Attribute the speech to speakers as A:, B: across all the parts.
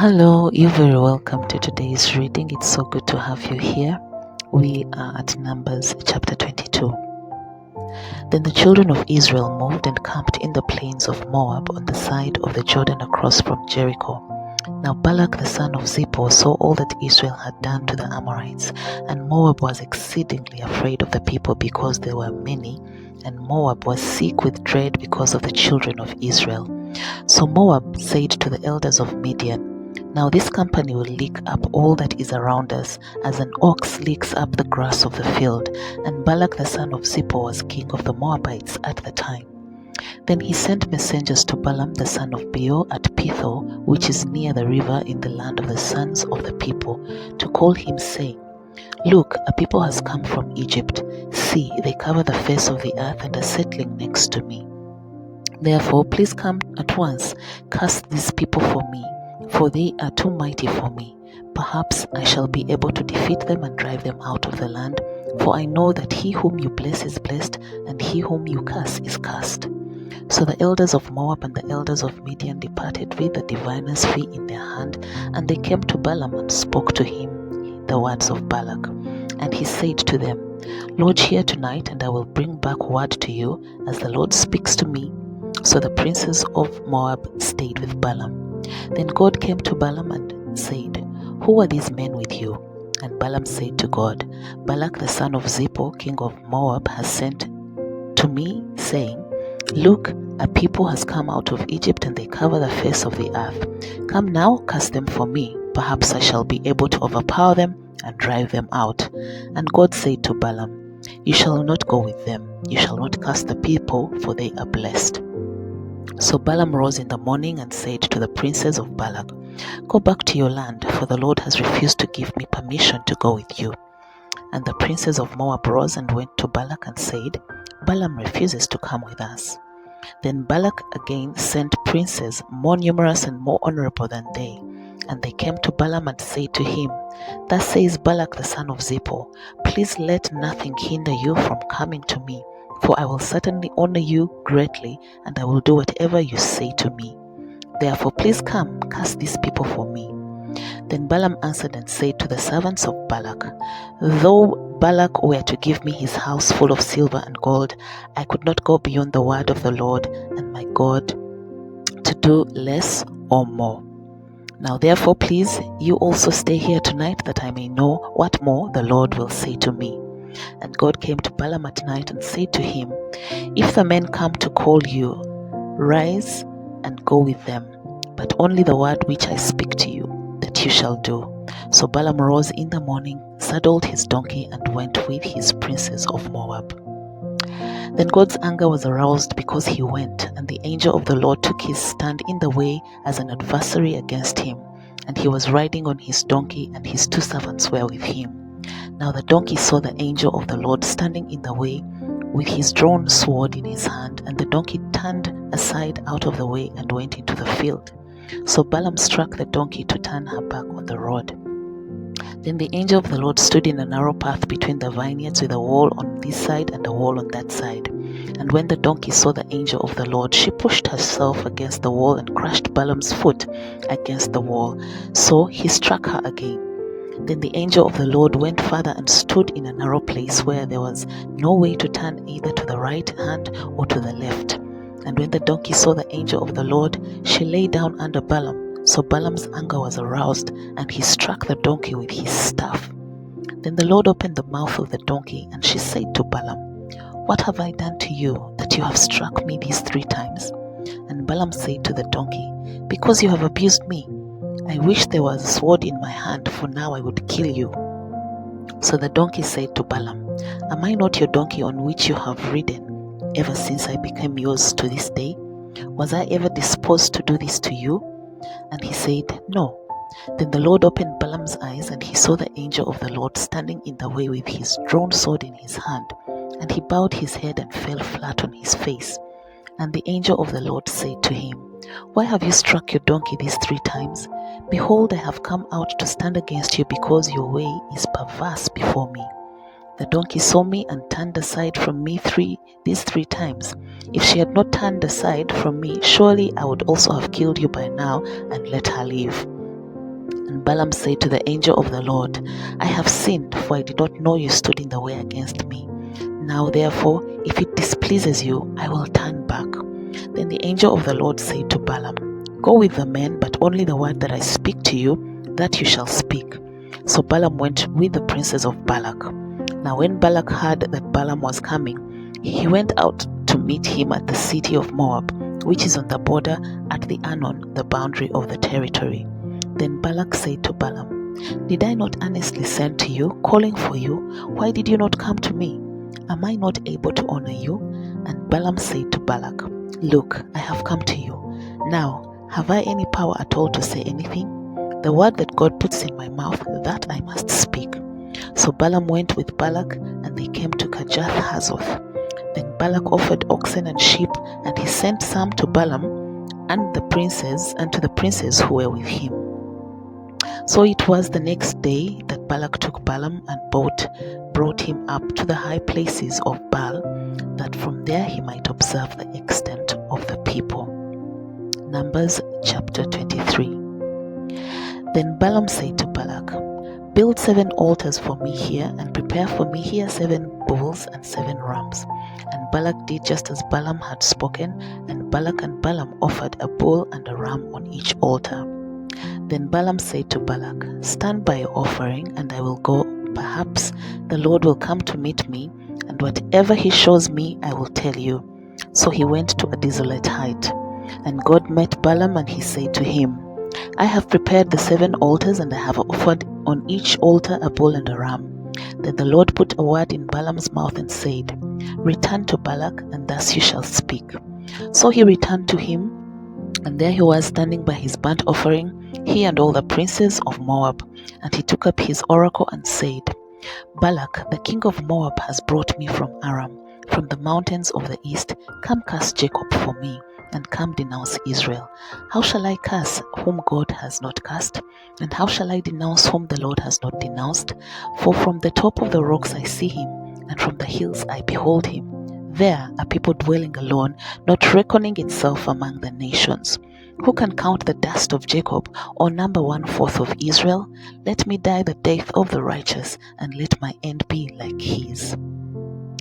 A: Hello, you're very welcome to today's reading. It's so good to have you here. We are at Numbers chapter 22. Then the children of Israel moved and camped in the plains of Moab on the side of the Jordan across from Jericho. Now Balak the son of Zippor saw all that Israel had done to the Amorites, and Moab was exceedingly afraid of the people because they were many, and Moab was sick with dread because of the children of Israel. So Moab said to the elders of Midian, "Now this company will lick up all that is around us, as an ox licks up the grass of the field." And Balak the son of Zippor was king of the Moabites at the time. Then he sent messengers to Balaam the son of Beor at Pithor, which is near the river in the land of the sons of the people, to call him, saying, "Look, a people has come from Egypt. See, they cover the face of the earth and are settling next to me. Therefore, please come at once, cast these people for me, for they are too mighty for me. Perhaps I shall be able to defeat them and drive them out of the land, for I know that he whom you bless is blessed, and he whom you curse is cursed." So the elders of Moab and the elders of Midian departed with the diviner's fee in their hand, and they came to Balaam and spoke to him the words of Balak. And he said to them, "Lodge here tonight, and I will bring back word to you as the Lord speaks to me." So the princes of Moab stayed with Balaam. Then God came to Balaam and said, "Who are these men with you?" And Balaam said to God, "Balak the son of Zippor, king of Moab, has sent to me, saying, 'Look, a people has come out of Egypt, and they cover the face of the earth. Come now, cast them for me. Perhaps I shall be able to overpower them and drive them out." And God said to Balaam, "You shall not go with them. You shall not cast the people, for they are blessed." So Balaam rose in the morning and said to the princes of Balak, "Go back to your land, for the Lord has refused to give me permission to go with you." And the princes of Moab rose and went to Balak and said, "Balaam refuses to come with us." Then Balak again sent princes more numerous and more honorable than they. And they came to Balaam and said to him, "Thus says Balak the son of Zippor, please let nothing hinder you from coming to me, for I will certainly honor you greatly, and I will do whatever you say to me. Therefore please come, cast these people for me." Then Balaam answered and said to the servants of Balak, "Though Balak were to give me his house full of silver and gold, I could not go beyond the word of the Lord and my God to do less or more. Now therefore please, you also stay here tonight, that I may know what more the Lord will say to me." And God came to Balaam at night and said to him, "If the men come to call you, rise and go with them, but only the word which I speak to you, that you shall do." So Balaam rose in the morning, saddled his donkey, and went with his princes of Moab. Then God's anger was aroused because he went, and the angel of the Lord took his stand in the way as an adversary against him. And he was riding on his donkey, and his two servants were with him. Now the donkey saw the angel of the Lord standing in the way with his drawn sword in his hand, and the donkey turned aside out of the way and went into the field. So Balaam struck the donkey to turn her back on the road. Then the angel of the Lord stood in a narrow path between the vineyards, with a wall on this side and a wall on that side. And when the donkey saw the angel of the Lord, she pushed herself against the wall and crushed Balaam's foot against the wall. So he struck her again. Then the angel of the Lord went further and stood in a narrow place where there was no way to turn either to the right hand or to the left. And when the donkey saw the angel of the Lord, she lay down under Balaam. So Balaam's anger was aroused, and he struck the donkey with his staff. Then the Lord opened the mouth of the donkey, and she said to Balaam, "What have I done to you, that you have struck me these 3 times?" And Balaam said to the donkey, "Because you have abused me. I wish there was a sword in my hand, for now I would kill you." So the donkey said to Balaam, "Am I not your donkey on which you have ridden ever since I became yours to this day? Was I ever disposed to do this to you?" And he said, "No." Then the Lord opened Balaam's eyes, and he saw the angel of the Lord standing in the way with his drawn sword in his hand. And he bowed his head and fell flat on his face. And the angel of the Lord said to him, "Why have you struck your donkey these 3 times? Behold, I have come out to stand against you, because your way is perverse before me. The donkey saw me and turned aside from me these 3 times. If she had not turned aside from me, surely I would also have killed you by now and let her live." And Balaam said to the angel of the Lord, I have sinned, for I did not know you stood in the way against me. Now therefore, if it displeases you, I will turn back. Then the angel of the Lord said to Balaam, Go with the men, but only the word that I speak to you, that you shall speak. So Balaam went with the princes of Balak. Now when Balak heard that Balaam was coming, he went out to meet him at the city of Moab, which is on the border at the Arnon, the boundary of the territory. Then Balak said to Balaam, Did I not earnestly send to you, calling for you? Why did you not come to me? Am I not able to honor you? And Balaam said to Balak, Look, I have come to you. Now, have I any power at all to say anything? The word that God puts in my mouth, that I must speak. So Balaam went with Balak, and they came to Kirjath Hazoth. Then Balak offered oxen and sheep, and he sent some to Balaam and to the princes who were with him. So it was the next day that Balak took Balaam and brought him up to the high places of Baal, that from there he might observe the extent of the people. Numbers chapter 23. Then Balaam said to Balak, Build 7 altars for me here, and prepare for me here 7 bulls and 7 rams. And Balak did just as Balaam had spoken, and Balak and Balaam offered a bull and a ram on each altar. Then Balaam said to Balak, Stand by your offering, and I will go. Perhaps the Lord will come to meet me, and whatever he shows me, I will tell you. So he went to a desolate height. And God met Balaam, and he said to him, I have prepared the 7 altars, and I have offered on each altar a bull and a ram. Then the Lord put a word in Balaam's mouth and said, Return to Balak, and thus you shall speak. So he returned to him, and there he was standing by his burnt offering, he and all the princes of Moab. And he took up his oracle and said, Balak, the king of Moab, has brought me from Aram, from the mountains of the east. Come curse Jacob for me, and come denounce Israel. How shall I curse whom God has not cursed? And how shall I denounce whom the Lord has not denounced? For from the top of the rocks I see him, and from the hills I behold him. There are people dwelling alone, not reckoning itself among the nations. Who can count the dust of Jacob, or number 1/4 of Israel? Let me die the death of the righteous, and let my end be like his.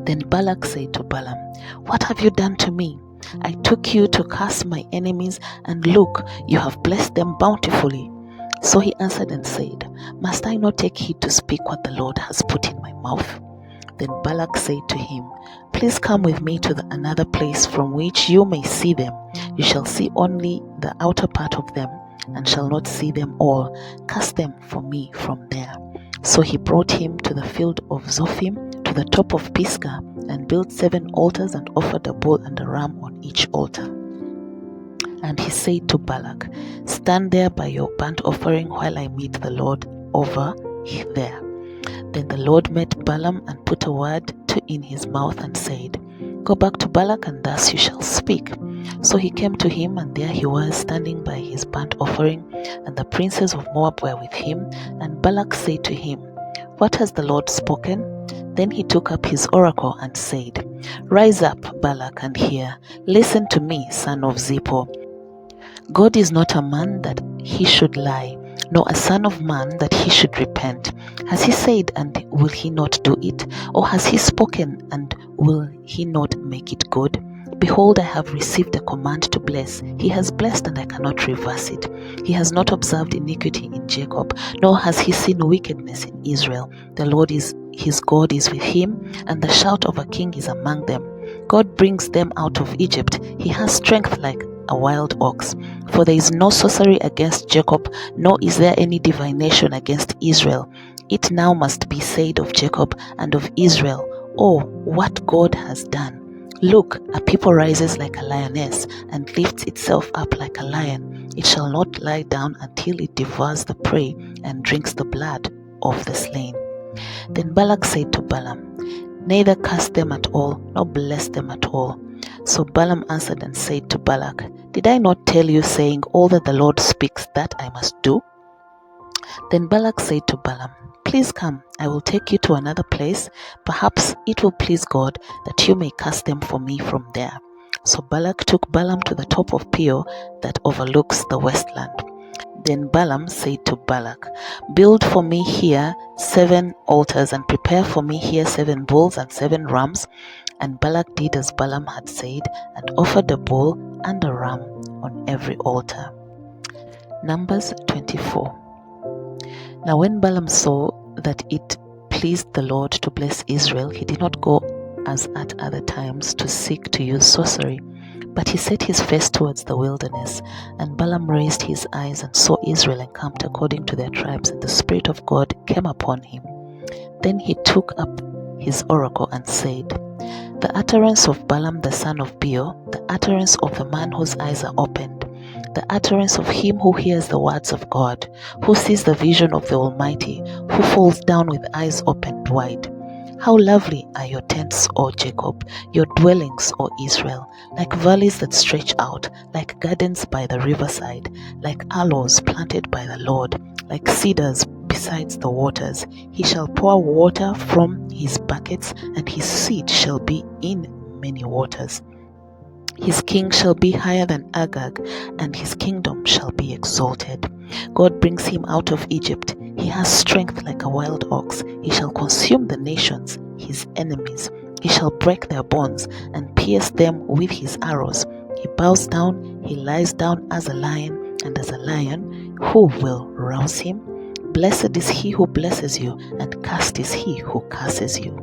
A: Then Balak said to Balaam, What have you done to me? I took you to curse my enemies, and look, you have blessed them bountifully. So he answered and said, Must I not take heed to speak what the Lord has put in my mouth? Then Balak said to him, Please come with me to another place from which you may see them. You shall see only the outer part of them, and shall not see them all. Cast them for me from there. So he brought him to the field of Zophim, to the top of Pisgah, and built 7 altars, and offered a bull and a ram on each altar. And he said to Balak, Stand there by your burnt offering while I meet the Lord over there. Then the Lord met Balaam and put a word in his mouth and said, Go back to Balak, and thus you shall speak. So he came to him, and there he was standing by his burnt offering, and the princes of Moab were with him. And Balak said to him, What has the Lord spoken? Then he took up his oracle and said, Rise up, Balak, and hear. Listen to me, son of Zippor. God is not a man that he should lie, nor a son of man that he should repent. Has he said, and will he not do it? Or has he spoken, and will he not make it good? Behold, I have received a command to bless. He has blessed, and I cannot reverse it. He has not observed iniquity in Jacob, nor has he seen wickedness in Israel. The Lord his God is with him, and the shout of a king is among them. God brings them out of Egypt. He has strength like a wild ox. For there is no sorcery against Jacob, nor is there any divination against Israel. It now must be said of Jacob and of Israel, Oh, what God has done! Look, a people rises like a lioness, and lifts itself up like a lion. It shall not lie down until it devours the prey, and drinks the blood of the slain. Then Balak said to Balaam, Neither curse them at all, nor bless them at all. So Balaam answered and said to Balak, Did I not tell you, saying, All that the Lord speaks, that I must do? Then Balak said to Balaam, Please come, I will take you to another place. Perhaps it will please God that you may cast them for me from there. So Balak took Balaam to the top of Peor that overlooks the westland. Then Balaam said to Balak, "Build for me here 7 altars, and prepare for me here 7 bulls and 7 rams." And Balak did as Balaam had said, and offered a bull and a ram on every altar. Numbers 24. Now when Balaam saw that it pleased the Lord to bless Israel, he did not go as at other times to seek to use sorcery, but he set his face towards the wilderness. And Balaam raised his eyes and saw Israel encamped according to their tribes, and the Spirit of God came upon him. Then he took up his oracle and said, "The utterance of Balaam the son of Beor, the utterance of the man whose eyes are opened, the utterance of him who hears the words of God, who sees the vision of the Almighty, who falls down with eyes opened wide. How lovely are your tents, O Jacob, your dwellings, O Israel, like valleys that stretch out, like gardens by the riverside, like aloes planted by the Lord, like cedars besides the waters. He shall pour water from his buckets, and his seat shall be in many waters. His king shall be higher than Agag, and his kingdom shall be exalted. God brings him out of Egypt. He has strength like a wild ox. He shall consume the nations, his enemies. He shall break their bonds and pierce them with his arrows. He bows down, he lies down as a lion, and as a lion, who will rouse him? Blessed is he who blesses you, and cursed is he who curses you."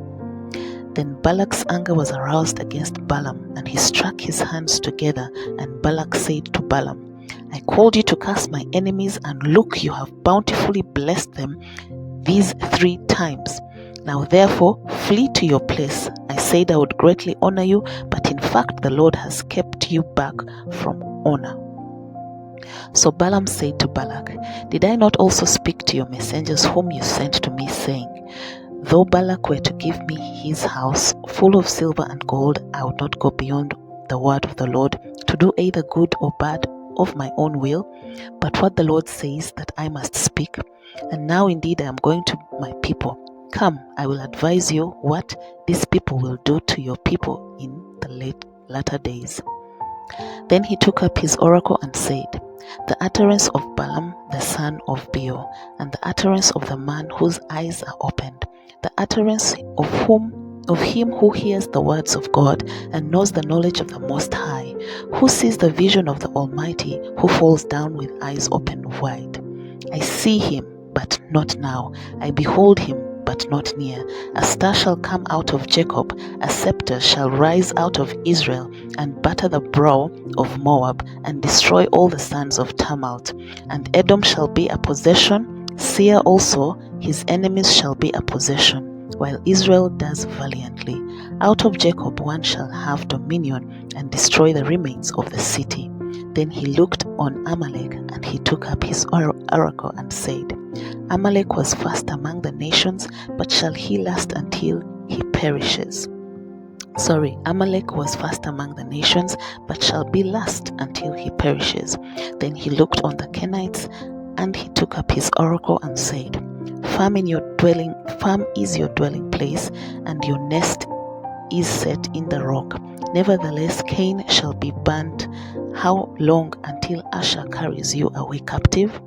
A: Then Balak's anger was aroused against Balaam, and he struck his hands together. And Balak said to Balaam, "I called you to curse my enemies, and look, you have bountifully blessed them these 3 times. Now therefore flee to your place. I said I would greatly honor you, but in fact the Lord has kept you back from honor." So Balaam said to Balak, "Did I not also speak to your messengers whom you sent to me, saying, though Balak were to give me his house full of silver and gold, I would not go beyond the word of the Lord to do either good or bad of my own will, but what the Lord says that I must speak? And now indeed I am going to my people. Come, I will advise you what these people will do to your people in the latter days." Then he took up his oracle and said, "The utterance of Balaam the son of Beor, and the utterance of the man whose eyes are opened, the utterance of him who hears the words of God and knows the knowledge of the Most High, who sees the vision of the Almighty, who falls down with eyes open wide. I see him, but not now. I behold him, but not near. A star shall come out of Jacob, a scepter shall rise out of Israel, and batter the brow of Moab, and destroy all the sons of tumult. And Edom shall be a possession, Seir also, his enemies shall be a possession, while Israel does valiantly. Out of Jacob one shall have dominion, and destroy the remains of the city." Then he looked on Amalek, and he took up his oracle and said, "Amalek was first among the nations, but shall he last until he perishes?" Amalek was first among the nations, but shall be last until he perishes. Then he looked on the Kenites, and he took up his oracle and said, Firm is your dwelling place, and your nest is set in the rock. Nevertheless, Cain shall be burnt. How long until Asher carries you away captive?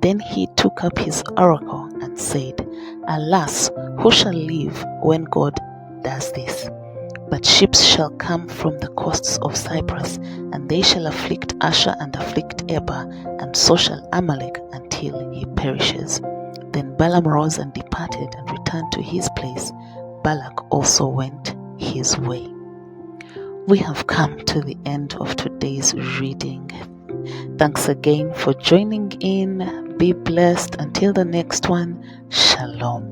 A: Then he took up his oracle and said, Alas, who shall live when God does this? But ships shall come from the coasts of Cyprus, and they shall afflict Asher and afflict Eber, and so shall Amalek until he perishes. Then Balaam rose and departed and returned to his place. Balak also went his way. We have come to the end of today's reading. Thanks again for joining in. Be blessed. Until the next one, Shalom.